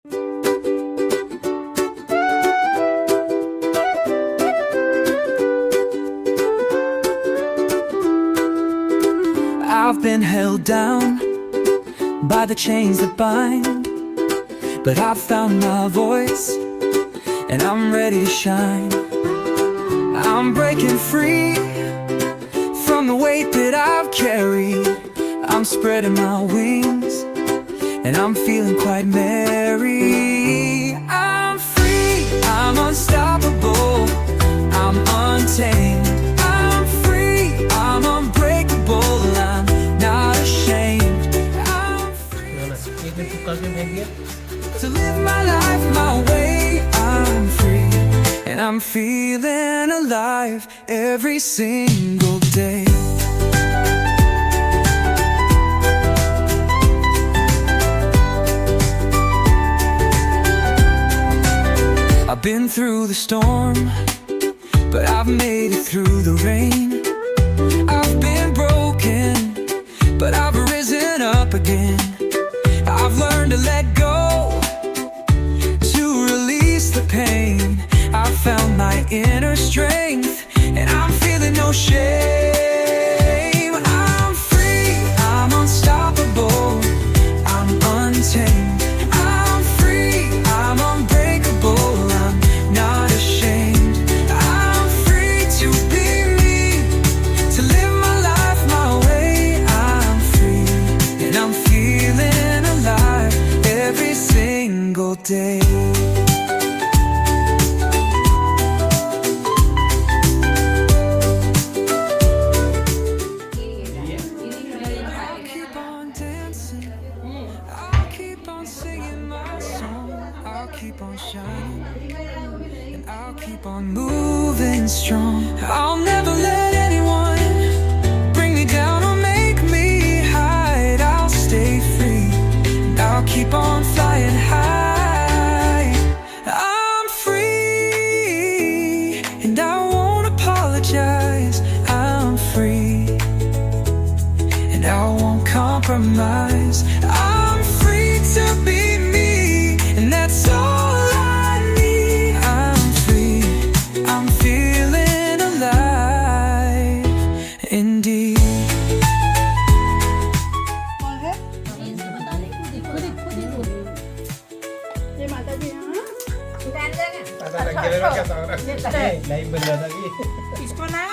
I've been held down by the chains that bind, but I've found my voice and I'm ready to shine. I'm breaking free from the weight that I've carried. I'm spreading my wings and I'm feeling quite merry. I'm free, I'm unstoppable, I'm untamed. I'm free, I'm unbreakable, I'm not ashamed. I'm free to live my life my way. I'm free and I'm feeling alive every single day. I've been through the storm, but I've made it through the rain. I've been broken, but I've risen up again. I've learned to let go, to release the pain. I found my inner strength, and I'm feeling no shame. I'm free, I'm unstoppable, I'm untamed. I'm free, I'm unbreakable, I'm not ashamed. I'm free to be me, to live my life my way. I'm free, and I'm feeling alive every single day. Keep on shining, and I'll keep on moving strong. I'll never let anyone bring me down or make me hide. I'll stay free, and I'll keep on flying high. I'm free, and I won't apologize. I'm free, and I won't compromise. I'm free to be me, and that's all. इसको ना